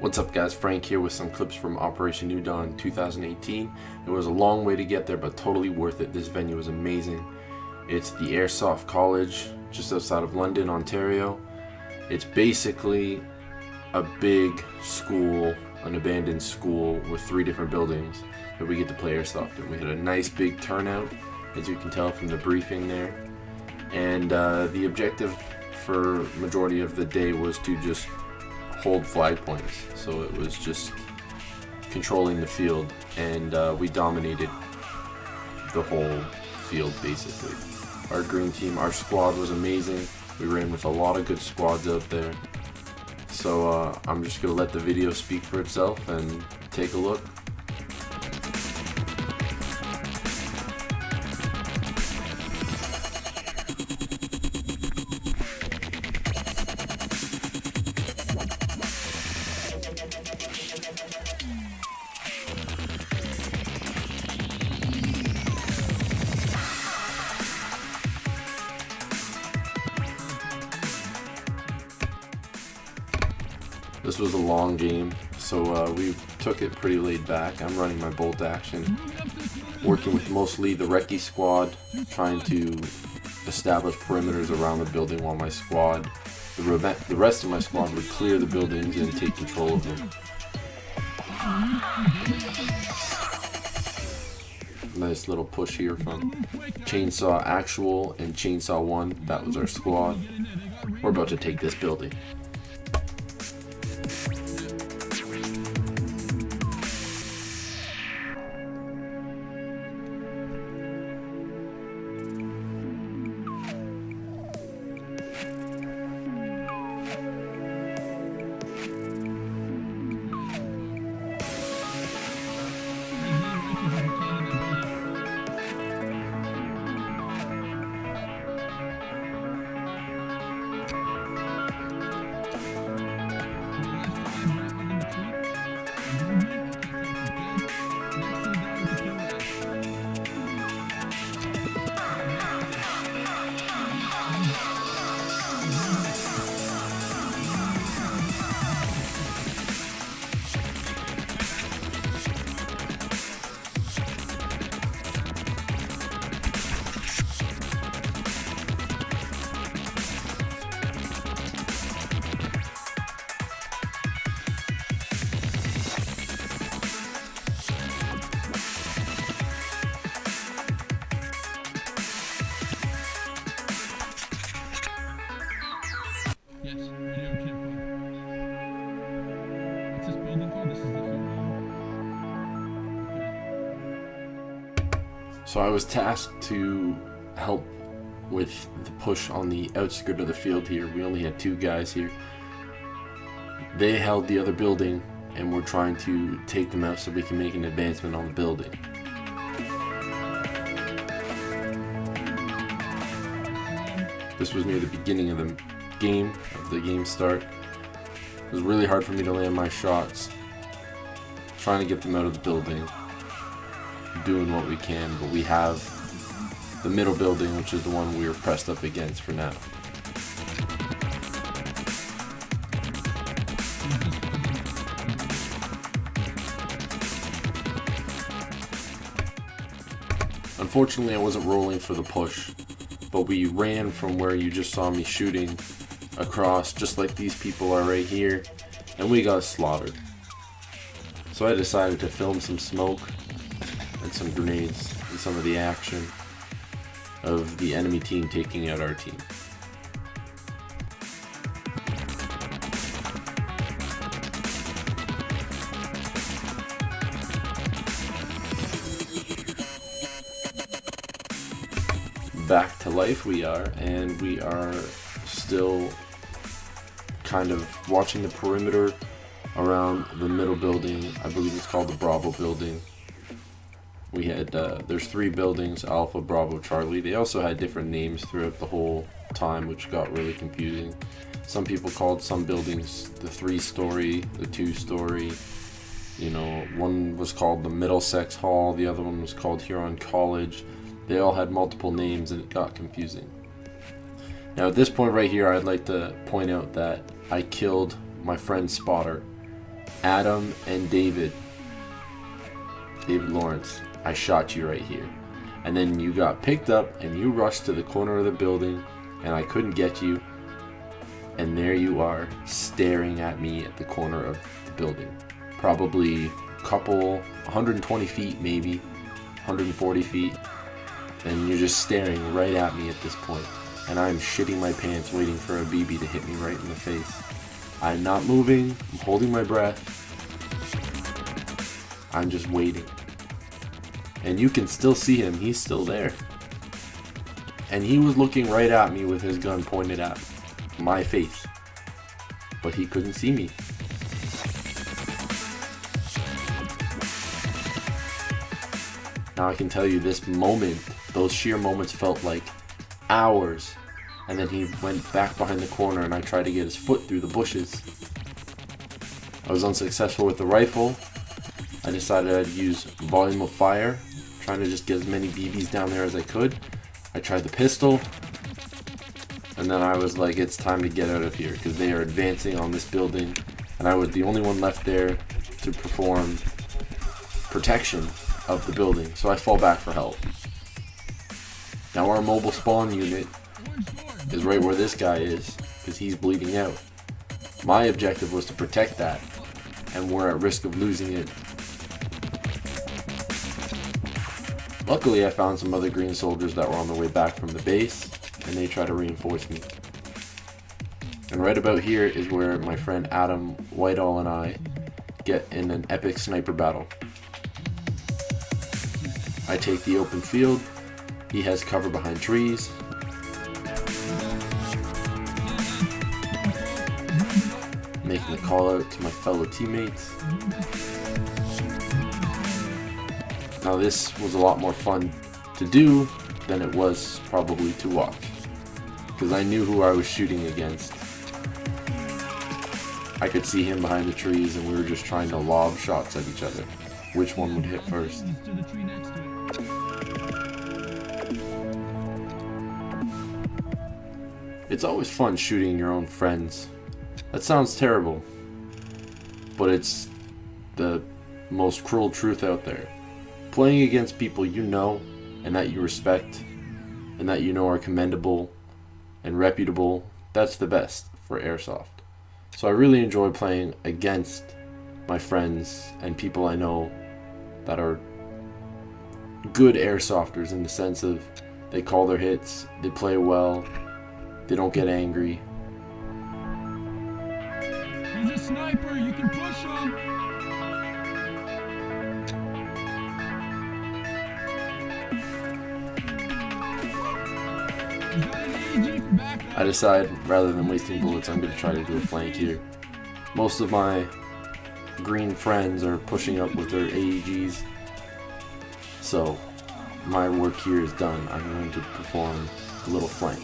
What's up guys, Frank here with some clips from Operation New Dawn 2018. It was a long way to get there, but totally worth it. This venue was amazing. It's the Airsoft College just outside of London, Ontario. It's basically a big school, an abandoned school with 3 different buildings that we get to play airsoft in. We had a nice big turnout, as you can tell from the briefing there. And the objective for majority of the day was to just hold flag points, so it was just controlling the field, and we dominated the whole field basically. Our green team, our squad was amazing. We ran with a lot of good squads out there, so I'm just gonna let the video speak for itself and take a look. This was a long game, so we took it pretty laid back. I'm running my bolt action, working with mostly the recce squad, trying to establish perimeters around the building while my squad, the rest of my squad would clear the buildings and take control of them. Nice little push here from Chainsaw Actual and Chainsaw 1, that was our squad. We're about to take this building. Yes, video camera. What's this building called? This is the field. So I was tasked to help with the push on the outskirts of the field here. We only had 2 guys here. They held the other building, and we're trying to take them out so we can make an advancement on the building. This was near the beginning of the game start. It was really hard for me to land my shots, trying to get them out of the building, doing what we can, but we have the middle building, which is the one we were pressed up against for now. Unfortunately, I wasn't rolling for the push, but we ran from where you just saw me shooting across, just like these people are right here, and we got slaughtered. So I decided to film some smoke and some grenades and some of the action of the enemy team taking out our team. Back to life we are, and we are still kind of watching the perimeter around the middle building. I believe it's called the Bravo building. We had there's 3 buildings: Alpha, Bravo, Charlie. They also had different names throughout the whole time, which got really confusing. Some people called some buildings the 3-story, the 2-story. You know, one was called the Middlesex Hall, the other one was called Huron College. They all had multiple names and it got confusing. Now at this point right here, I'd like to point out that I killed my friend's spotter, Adam and David Lawrence. I shot you right here. And then you got picked up and you rushed to the corner of the building and I couldn't get you. And there you are, staring at me at the corner of the building. Probably a couple, 120 feet maybe, 140 feet. And you're just staring right at me at this point. And I'm shitting my pants waiting for a BB to hit me right in the face. I'm not moving, I'm holding my breath. I'm just waiting. And you can still see him, he's still there. And he was looking right at me with his gun pointed at my face. But he couldn't see me. Now I can tell you this moment, those sheer moments felt like hours. And then he went back behind the corner and I tried to get his foot through the bushes. I was unsuccessful with the rifle. I decided I'd use volume of fire, trying to just get as many BBs down there as I could. I tried the pistol, and then I was like, it's time to get out of here because they are advancing on this building, and I was the only one left there to perform protection of the building, so I fall back for help. Now our mobile spawn unit is right where this guy is because he's bleeding out. My objective was to protect that, and we're at risk of losing it. Luckily, I found some other green soldiers that were on their way back from the base, and they tried to reinforce me. And right about here is where my friend Adam Whitehall and I get in an epic sniper battle. I take the open field, he has cover behind trees. Making a call out to my fellow teammates. Now this was a lot more fun to do than it was probably to watch, because I knew who I was shooting against. I could see him behind the trees and we were just trying to lob shots at each other. Which one would hit first? It's always fun shooting your own friends. That sounds terrible, but it's the most cruel truth out there. Playing against people you know and that you respect and that you know are commendable and reputable, that's the best for Airsoft. So I really enjoy playing against my friends and people I know that are good Airsofters in the sense of they call their hits, they play well, they don't get angry. He's a sniper, you can push him. I decide, rather than wasting bullets, I'm going to try to do a flank here. Most of my green friends are pushing up with their A.Gs, so my work here is done. I'm going to perform a little flank.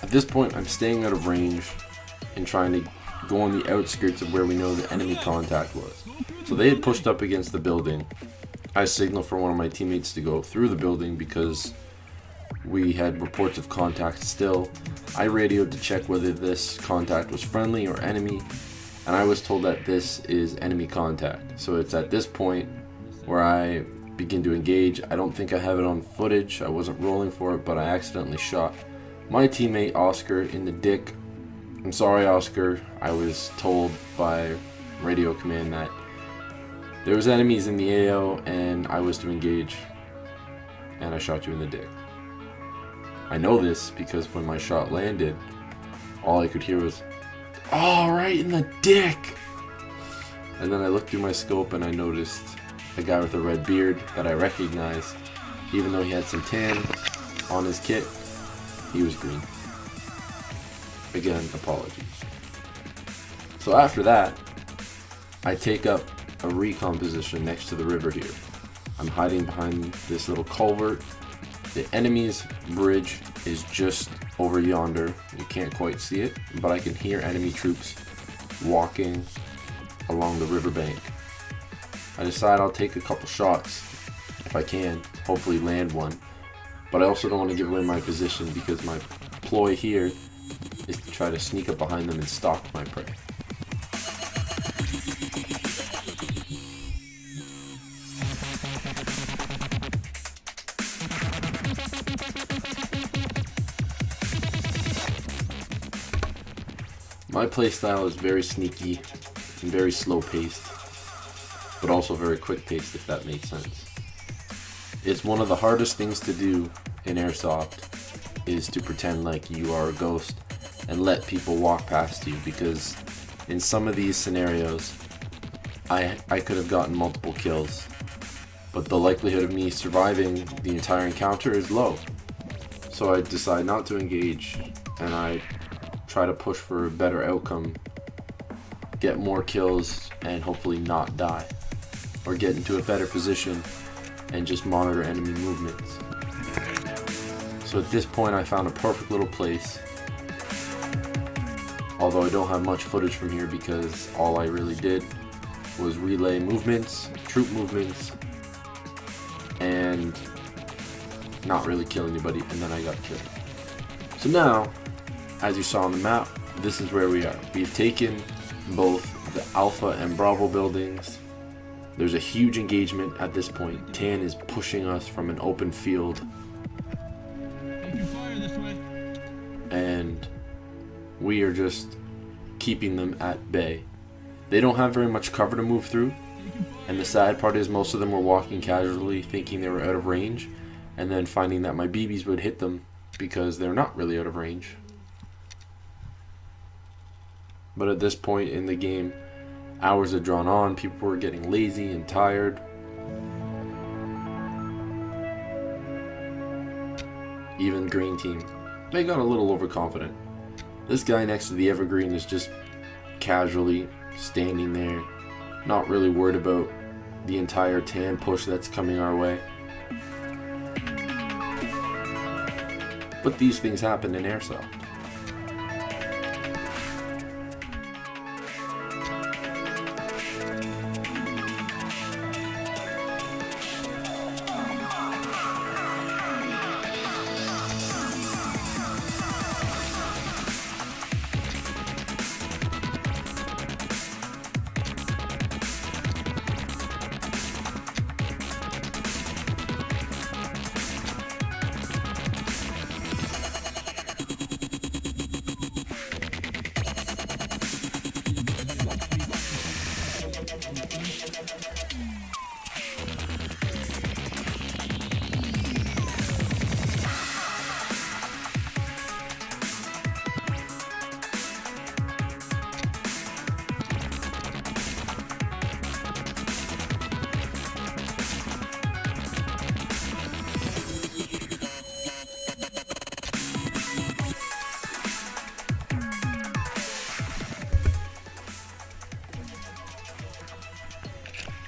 At this point, I'm staying out of range and trying to go on the outskirts of where we know the enemy contact was. So they had pushed up against the building. I signaled for one of my teammates to go through the building because we had reports of contact still. I radioed to check whether this contact was friendly or enemy, and I was told that this is enemy contact. So it's at this point where I begin to engage. I don't think I have it on footage. I wasn't rolling for it, but I accidentally shot my teammate Oscar in the dick. I'm sorry, Oscar. I was told by radio command that there was enemies in the AO and I was to engage. and I shot you in the dick. I know this because when my shot landed, all I could hear was, "Oh, right in the dick!" And then I looked through my scope and I noticed a guy with a red beard that I recognized. Even though he had some tan on his kit, he was green. Again, apologies. So after that, I take up a recon position next to the river here. I'm hiding behind this little culvert. The enemy's bridge is just over yonder. You can't quite see it, but I can hear enemy troops walking along the riverbank. I decide I'll take a couple shots if I can, hopefully land one. But I also don't want to give away my position because my ploy here is to try to sneak up behind them and stalk my prey. My playstyle is very sneaky and very slow paced, but also very quick paced, if that makes sense. It's one of the hardest things to do in Airsoft is to pretend like you are a ghost and let people walk past you, because in some of these scenarios I could have gotten multiple kills, but the likelihood of me surviving the entire encounter is low. So I decide not to engage and I try to push for a better outcome, get more kills, and hopefully not die, or get into a better position and just monitor enemy movements. So at this point I found a perfect little place, although I don't have much footage from here because all I really did was relay movements, troop movements, and not really kill anybody, and then I got killed. So now, as you saw on the map, this is where we are. We've taken both the Alpha and Bravo buildings. There's a huge engagement at this point. Tan is pushing us from an open field. Taking fire this way. And we are just keeping them at bay. They don't have very much cover to move through. And the sad part is most of them were walking casually thinking they were out of range, and then finding that my BBs would hit them because they're not really out of range. But at this point in the game, hours had drawn on, people were getting lazy and tired. Even green team, they got a little overconfident. This guy next to the evergreen is just casually standing there, not really worried about the entire tan push that's coming our way. But these things happen in Airsoft.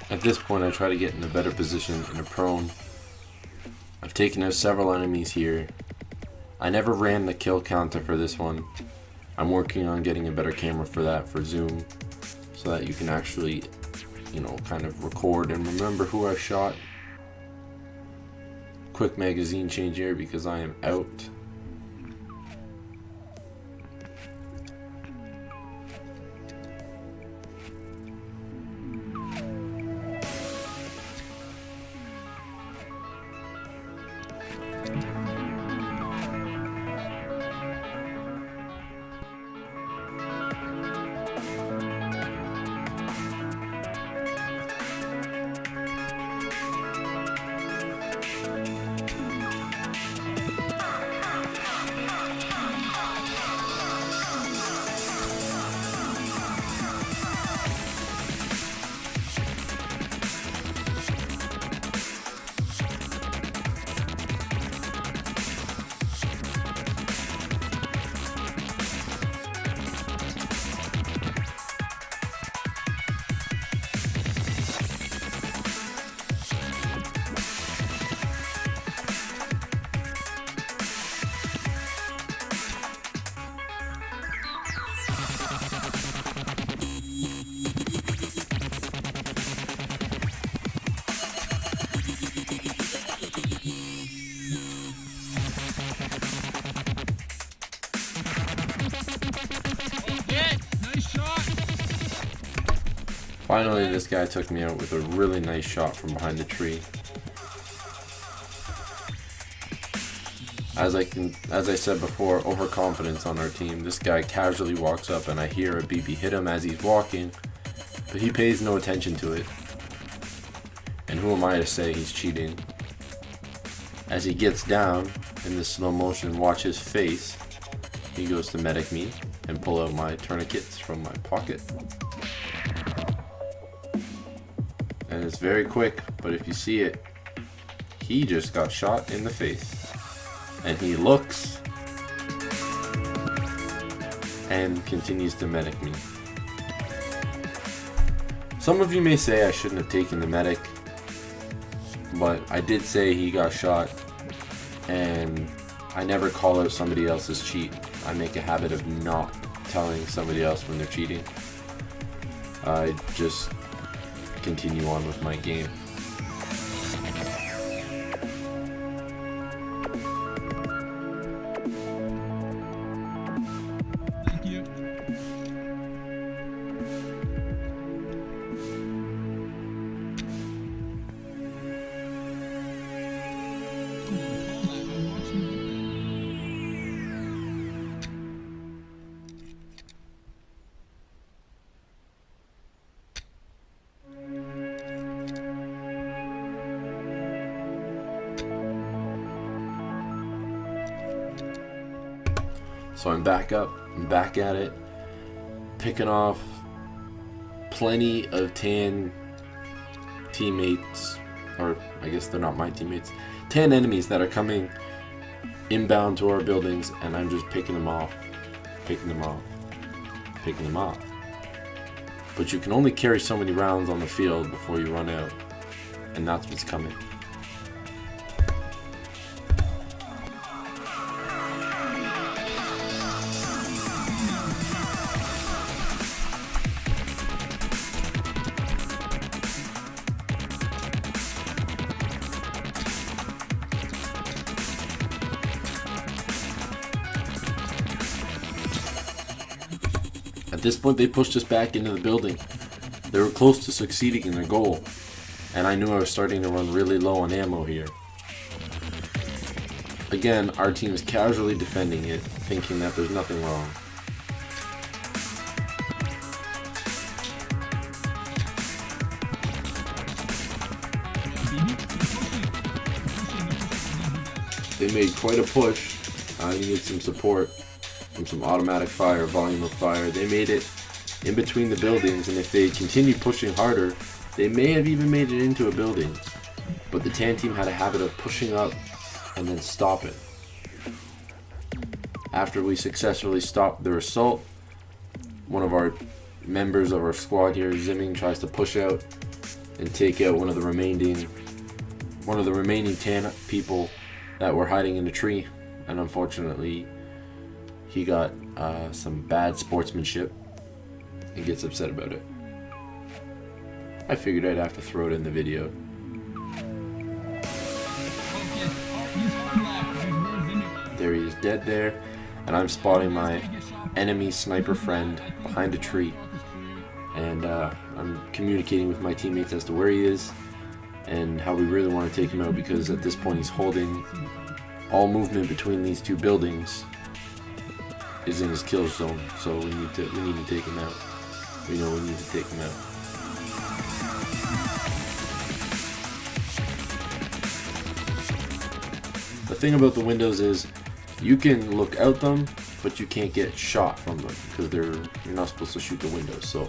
At this point I try to get in a better position in a prone. I've taken out several enemies here. I never ran the kill counter for this one. I'm working on getting a better camera for that, for zoom, so that you can actually, kind of record and remember who I shot. Quick magazine change here because I am out. Finally, this guy took me out with a really nice shot from behind the tree. As I said before, overconfidence on our team. This guy casually walks up and I hear a BB hit him as he's walking, but he pays no attention to it. And who am I to say he's cheating? As he gets down in the slow motion, watch his face. He goes to medic me and pull out my tourniquets from my pocket. And it's very quick, but if you see it, he just got shot in the face. And he looks and continues to medic me. Some of you may say I shouldn't have taken the medic, but I did say he got shot, and I never call out somebody else's cheat. I make a habit of not telling somebody else when they're cheating. I just continue on with my game. Thank you. So I'm back up, I'm back at it, picking off plenty of tan teammates, or I guess they're not my teammates, tan enemies that are coming inbound to our buildings, and I'm just picking them off, picking them off, picking them off. But you can only carry so many rounds on the field before you run out, and that's what's coming. At this point, they pushed us back into the building. They were close to succeeding in their goal, and I knew I was starting to run really low on ammo here. Again, our team is casually defending it, thinking that there's nothing wrong. They made quite a push. I needed some support from some automatic fire, volume of fire. They made it in between the buildings, and if they continued pushing harder, they may have even made it into a building. But the tan team had a habit of pushing up and then stopping. After we successfully stopped their assault, one of our members of our squad here, Zimming, tries to push out and take out one of the remaining tan people that were hiding in the tree, and unfortunately he got some bad sportsmanship and gets upset about it. I figured I'd have to throw it in the video. There he is, dead there, and I'm spotting my enemy sniper friend behind a tree, and I'm communicating with my teammates as to where he is and how we really want to take him out, because at this point he's holding all movement between these two buildings is in his kill zone, so we need to take him out. We know we need to take him out. The thing about the windows is you can look out them, but you can't get shot from them because you're not supposed to shoot the windows. So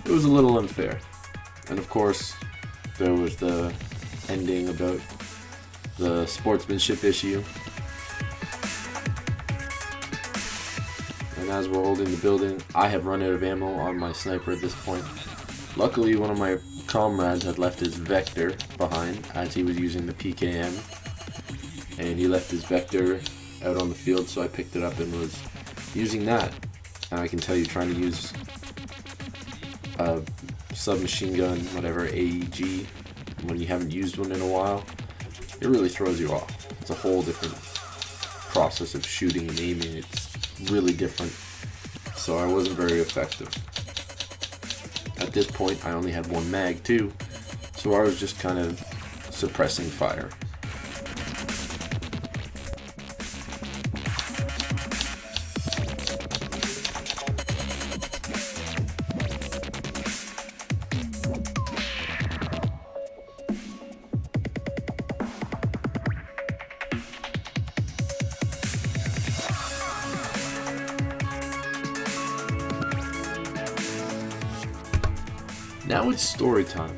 it was a little unfair. And of course, there was the ending about the sportsmanship issue. And as we're holding the building, I have run out of ammo on my sniper at this point. Luckily, one of my comrades had left his Vector behind as he was using the PKM. And he left his Vector out on the field, so I picked it up and was using that. And I can tell you, trying to use a submachine gun, whatever, A.G, when you haven't used one in a while, it really throws you off. It's a whole different process of shooting and aiming. It's really different. So I wasn't very effective. At At this point, I only had one mag too, so I was just kind of suppressing fire. Now it's story time.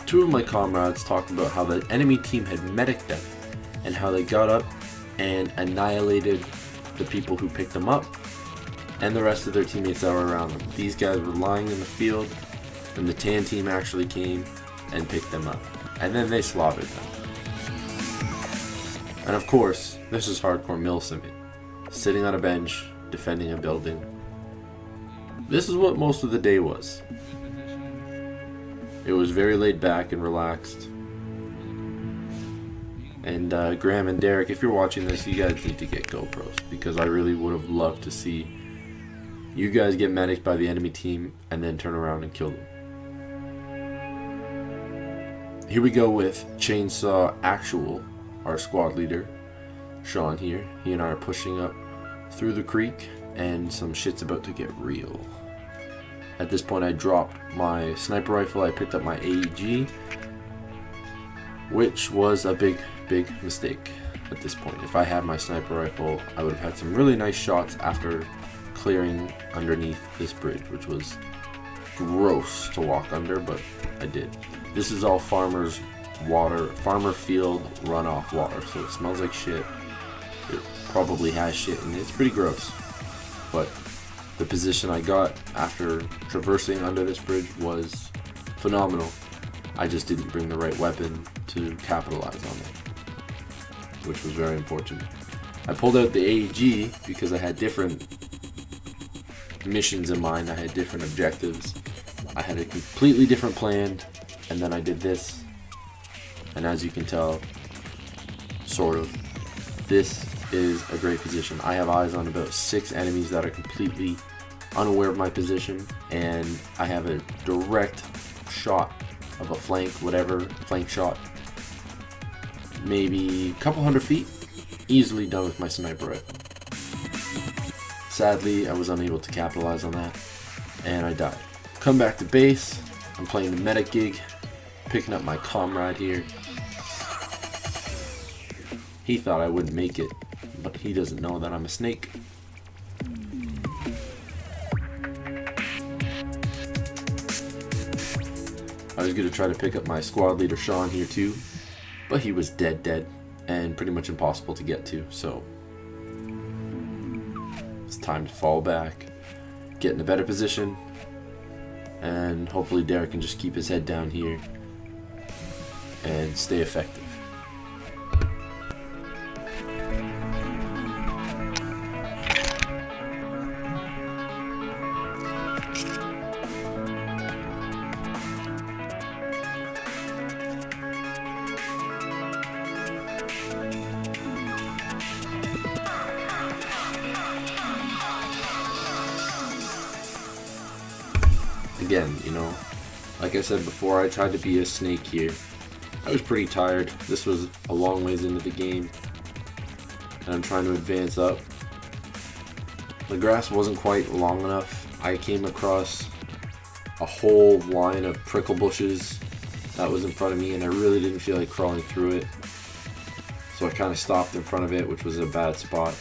Two of my comrades talked about how the enemy team had medicked them and how they got up and annihilated the people who picked them up and the rest of their teammates that were around them. These guys were lying in the field and the tan team actually came and picked them up. And then they slaughtered them. And of course, this is hardcore milsimming. Sitting on a bench, defending a building. This is what most of the day was. It was very laid back and relaxed. And Graham and Derek, if you're watching this, you guys need to get GoPros, because I really would have loved to see you guys get medicked by the enemy team and then turn around and kill them. Here we go with Chainsaw Actual, our squad leader, Sean here. He and I are pushing up through the creek and some shit's about to get real. At this point I dropped my sniper rifle, I picked up my A.G, which was a big mistake at this point. If I had my sniper rifle, I would have had some really nice shots after clearing underneath this bridge, which was gross to walk under, but I did. This is all farmer's water, farmer field runoff water, so it smells like shit. It probably has shit in it. It's pretty gross, but the position I got after traversing under this bridge was phenomenal. I just didn't bring the right weapon to capitalize on it, which was very unfortunate. I pulled out the A.G because I had different missions in mind. I had different objectives. I had a completely different plan, and then I did this. And as you can tell, sort of, this is a great position. I have eyes on about 6 enemies that are completely unaware of my position, and I have a direct shot of a flank, whatever, flank shot, maybe a couple hundred feet, easily done with my sniper rifle. Sadly, I was unable to capitalize on that, and I died. Come back to base, I'm playing the medic gig, picking up my comrade here. He thought I wouldn't make it, but he doesn't know that I'm a snake. I was going to try to pick up my squad leader Sean here too, but he was dead, and pretty much impossible to get to, so it's time to fall back, get in a better position, and hopefully Derek can just keep his head down here and stay effective. Again, you know, like I said before, I tried to be a snake here. I was pretty tired. This was a long ways into the game, and I'm trying to advance up. The grass wasn't quite long enough. I came across a whole line of prickle bushes that was in front of me, and I really didn't feel like crawling through it. So I kind of stopped in front of it, which was a bad spot.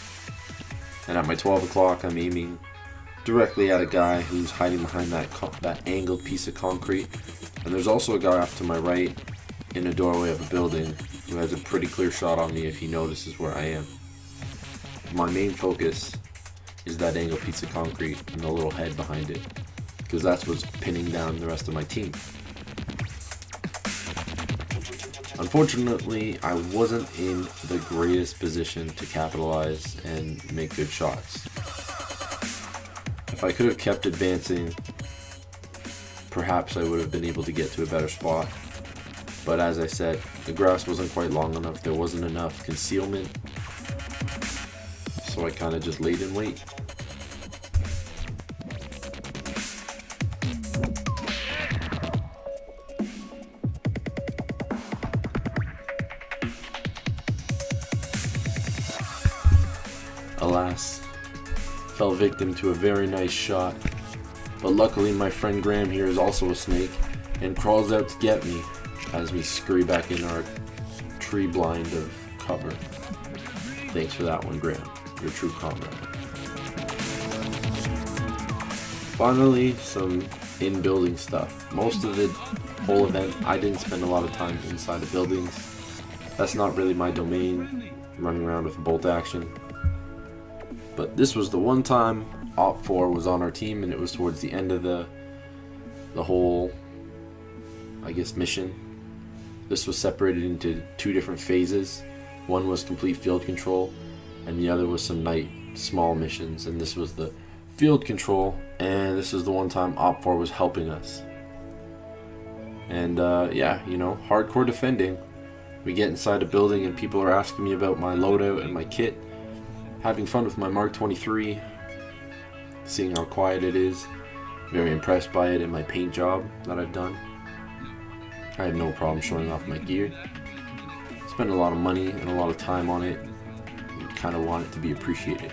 And at my 12 o'clock, I'm aiming directly at a guy who's hiding behind that angled piece of concrete. And there's also a guy off to my right in a doorway of a building who has a pretty clear shot on me if he notices where I am. My main focus is that angled piece of concrete and the little head behind it, because that's what's pinning down the rest of my team. Unfortunately, I wasn't in the greatest position to capitalize and make good shots. If I could have kept advancing, perhaps I would have been able to get to a better spot. But as I said, the grass wasn't quite long enough, there wasn't enough concealment, so I kind of just laid in wait. ass. Fell victim to a very nice shot. But luckily my friend Graham here is also a snake and crawls out to get me as we scurry back in our tree blind of cover. Thanks for that one, Graham. You're a true comrade. Finally, some in-building stuff. Most of the whole event, I didn't spend a lot of time inside the buildings. That's not really my domain, running around with bolt action. But this was the one time Op 4 was on our team, and it was towards the end of the whole, I guess, mission. This was separated into 2 different phases. One was complete field control, and the other was some night small missions, and this was the field control, and this is the one time Op 4 was helping us. And yeah, you know, hardcore defending. We get inside a building and people are asking me about my loadout and my kit. Having fun with my Mark 23, seeing how quiet it is. Very impressed by it and my paint job that I've done. I had no problem showing off my gear. Spent a lot of money and a lot of time on it. Kind of want it to be appreciated.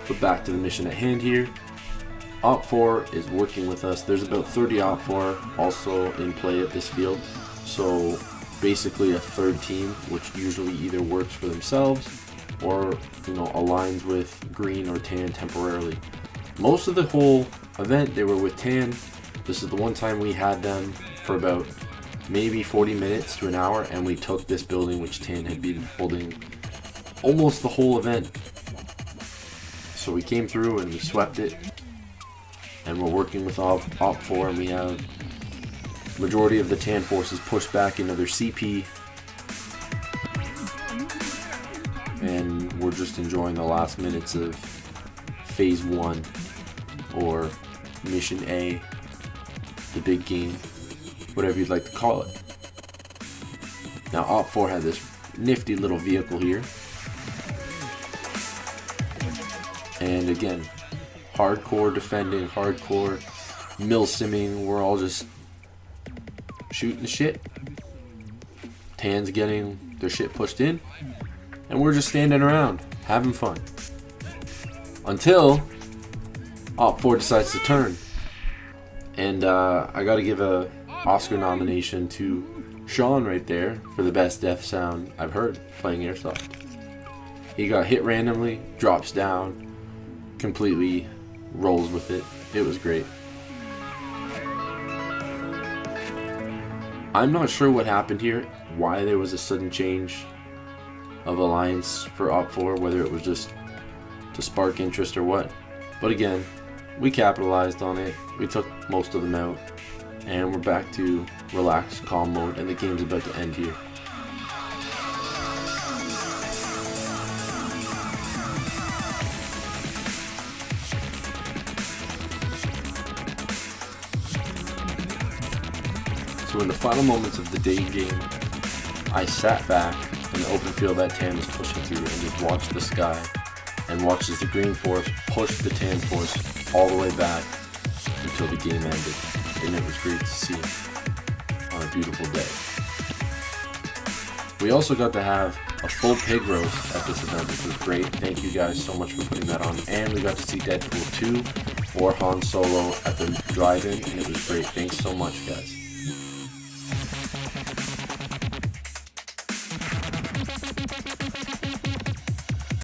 But back to the mission at hand here. Op 4 is working with us. There's about 30 Op 4 also in play at this field. So basically a third team, which usually either works for themselves or, you know, aligns with green or tan temporarily. Most of the whole event they were with tan. This is the one time we had them for about maybe 40 minutes to an hour, and we took this building which tan had been holding almost the whole event. So we came through and we swept it, and we're working with Op 4, and we have majority of the tan forces pushed back into their CP, and we're just enjoying the last minutes of phase 1, or mission A, the big game, whatever you'd like to call it. Now Op 4 had this nifty little vehicle here, and again, hardcore defending, hardcore mil-simming. We're all just shooting the shit. Tan's getting their shit pushed in, and we're just standing around having fun until Op 4 decides to turn. And I gotta give a Oscar nomination to Sean right there for the best death sound I've heard playing Airsoft. He got hit randomly, drops down, completely rolls with it. It was great. I'm not sure what happened here, why there was a sudden change of alliance for Op 4, whether it was just to spark interest or what. But again, we capitalized on it, we took most of them out, and we're back to relaxed, calm mode, and the game's about to end here. So in the final moments of the day game, I sat back in the open field that tan was pushing through and just watched the sky and watched as the green force pushed the tan force all the way back until the game ended. And it was great to see on a beautiful day. We also got to have a full pig roast at this event, which was great. Thank you guys so much for putting that on. And we got to see Deadpool 2 or Han Solo at the drive-in, and it was great. Thanks so much, guys.